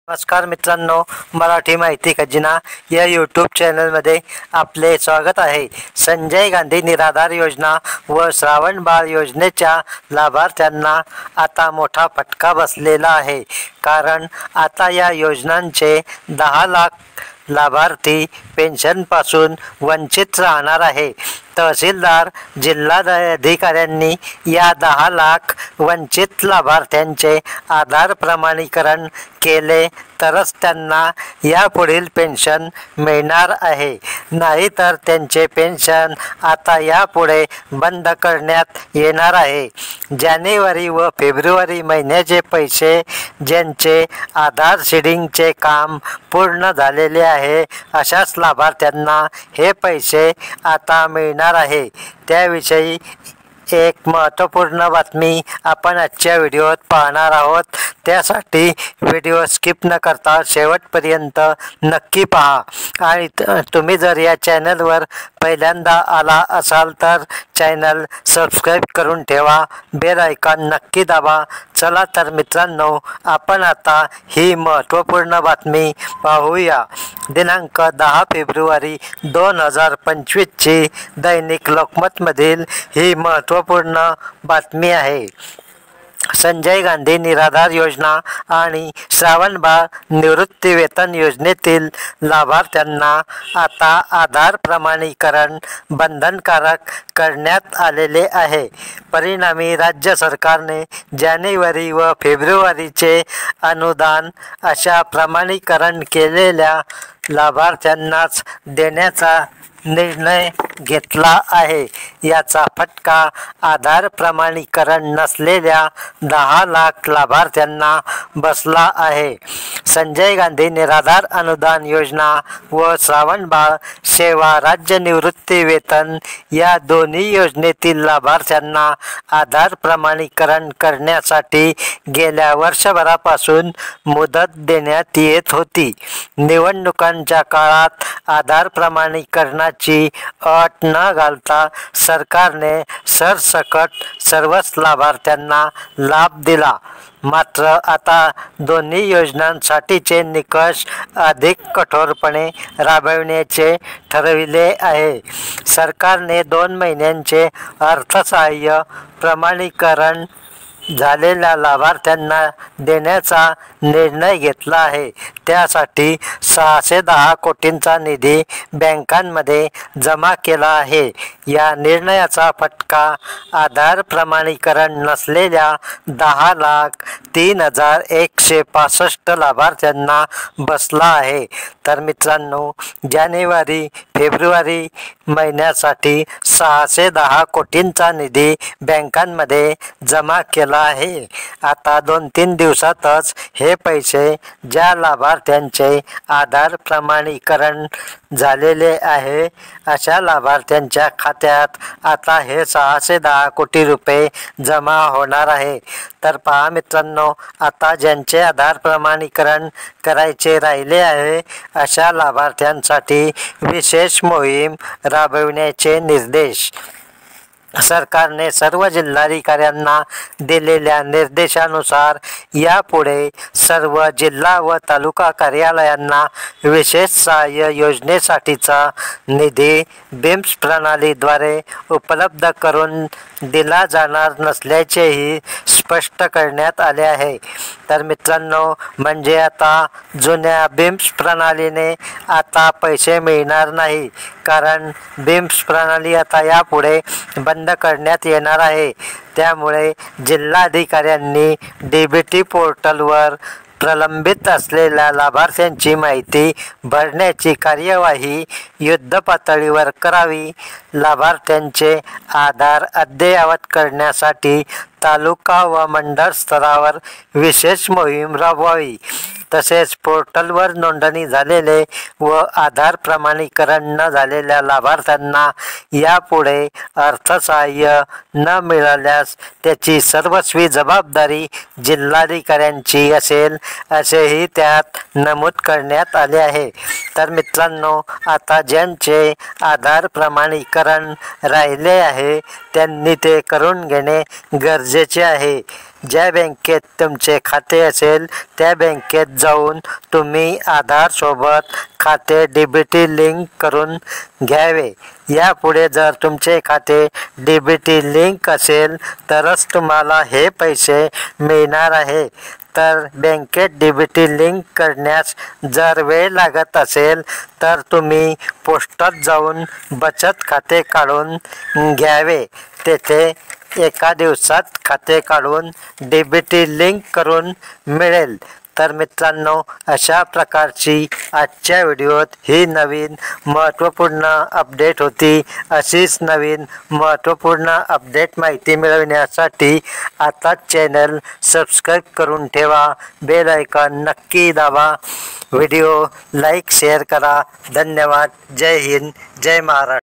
नमस्कार मित्रांनो, मराठी माहिती खजिना या यूट्यूब चॅनलमध्ये आपले स्वागत आहे। संजय गांधी निराधार योजना व श्रावण बाळ योजनेच्या लाभार्थ्यांना आता मोठा फटका बसलेला आहे। कारण आता या योजनांचे 10 लाख लाभार्थी पेन्शनपासून वंचित राहणार आहे। तहसीलदार जिल्हाधिकाऱ्यांनी या 10 लाख वंचित लाभार्थ्यांचे आधार प्रमाणीकरण केले तरच त्यांना यापुढील पेन्शन मिळणार आहे, नाहीतर त्यांचे पेन्शन आता यापुढे बंद करण्यात येणार आहे। जानेवारी व फेब्रुवारी महिन्याचे पैसे ज्यांचे आधार सीडिंगचे काम पूर्ण झालेले आहे अशाच लाभार्थ्यांना हे पैसे आता मिळणार आहे। त्याविषयी एक महत्त्वपूर्ण बातमी आपण आजच्या व्हिडिओत पाहणार आहोत। त्यासाठी व्हिडिओ स्किप न करता शेवटपर्यंत नक्की पहा आणि तुम्ही जर या चॅनलवर पहिल्यांदा आला असाल तर चॅनल सबस्क्राईब करून ठेवा, बेल आयकॉन नक्की दाबा। चला तर मित्रांनो, आपण आता ही महत्त्वपूर्ण बातमी पाहूया। दिनांक 10 फेब्रुवारी 2025ची दैनिक लोकमतमधील ही महत्त्वपूर्ण बातमी आहे। संजय गांधी निराधार योजना आणि श्रावण बाळ निवृत्तीवेतन योजनेतील लाभार्थ्यांना आता आधार प्रमाणीकरण बंधनकारक करण्यात आलेले आहे। परिणामी राज्य सरकारने जानेवारी व फेब्रुवारीचे अनुदान अशा प्रमाणीकरण केलेल्या लाभार्थ्यांनाच देण्याचा निर्णय घेतला आहे। याचा फटका आधार प्रमाणीकरण नसलेल्या 10 लाख लाभार्थ्यांना बसला आहे। संजय गांधी निराधार अनुदान योजना व श्रावण बाळ सेवा राज्य निवृत्ती वेतन या दोन्ही योजनेतील लाभार्थ्यांना आधार प्रमाणीकरण करण्यासाठी गेल्या वर्षभरापासून मुदत देण्यात येत होती। निवडणुकांच्या काळात आधार प्रमाणीकरणाची अट न घालता सरकारने सरसकट सर्वच लाभार्थ्यांना लाभ दिला। मात्र आता दोन्ही योजनांसाठीचे निकष अधिक कठोरपणे राबविण्याचे ठरविले आहे। सरकारने 2 महिन्यांचे अर्थसहाय्य प्रमाणीकरण झालेल्या लाभार्थ्यांना देण्याचा निर्णय घेतला आहे। त्यासाठी 610 कोटींचा निधी बँकांमध्ये जमा केला आहे। या निर्णयाचा फटका आधार प्रमाणीकरण नसलेल्या 10,03,165 लाभार्थ्यांना बसला आहे। तर मित्रांनो, जानेवारी फेब्रुवारी महिन्यासाठी 610 कोटींचा निधी बँकांमध्ये जमा केला आहे। आता 2-3 दिवसातच हे पैसे ज्या लाभार्थ्यांचे आधार प्रमाणीकरण झालेले आहे अशा लाभार्थ्यांच्या खात्यात आता हे 610 कोटी रुपये जमा होणार आहे। तर पहा मित्रांनो, आता ज्यांचे आधार प्रमाणीकरण करायचे राहिले आहे अशा लाभार्थ्यांसाठी विशेष मोहीम राबविण्याचे निर्देश सरकारने सर्व जिल्हाधिकाऱ्यांना दिलेल्या निर्देशानुसार यापुढे सर्व जिल्हा व तालुका कार्यालयांना विशेष सहाय्य योजनेसाठीचा निधी बिम्स प्रणालीद्वारे उपलब्ध करून दिला जाणार नसल्याचेही स्पष्ट करण्यात आले आहे। तर मित्रांनो, म्हणजे आता जुन्या बिम्स प्रणालीने आता पैसे मिळणार नाही, कारण बिम्स प्रणाली आता यापुढे बंद करण्यात येणार आहे। त्यामुळे जिल्हाधिकाऱ्यांनी DBT पोर्टलवर प्रलंबित असलेल्या लाभार्थ्यांची माहिती भरण्याची कार्यवाही युद्धपातळीवर करावी। लाभार्थ्यांचे आधार अद्ययावत करण्यासाठी तालुका व मंडळ स्तरावर विशेष मोहीम राबवावी। तसेच पोर्टलवर नोंदणी झालेले व आधार प्रमाणीकरण न झालेल्या लाभार्थ्यांना यापुढे अर्थसहाय्य न मिळाल्यास त्याची सर्वस्वी जबाबदारी जिल्हाधिकाऱ्यांची असेल असेही त्यात नमूद करण्यात आले आहे। तर मित्रांनो, आता ज्यांचे आधार प्रमाणीकरण राहिले आहे त्यांनी ते करून घेणे गरजेचे आहे। ज्या बँकेत तुमचे खाते असेल त्या बँकेत जाऊन तुम्ही आधारसोबत खाते DBT लिंक करून घ्यावे। यापुढे जर तुमचे खाते DBT लिंक असेल तरच तुम्हाला हे पैसे मिळणार आहे। तर बँकेत DBT लिंक करण्यास जर वेळ लागत असेल तर तुम्ही पोस्टात जाऊन बचत खाते काढून घ्यावे। तेथे एका दिवसात खाते काढून DBT लिंक करून मिळेल। तर मित्रांनो, अशा प्रकारची आजच्या व्हिडिओत ही नवीन महत्त्वपूर्ण अपडेट होती। अशीच नवीन महत्त्वपूर्ण अपडेट माहिती मिळविण्यासाठी आता चॅनल सबस्क्राईब करून ठेवा, बेल आयकॉन नक्की दाबा, व्हिडिओ लाईक शेअर करा। धन्यवाद। जय हिंद, जय महाराष्ट्र।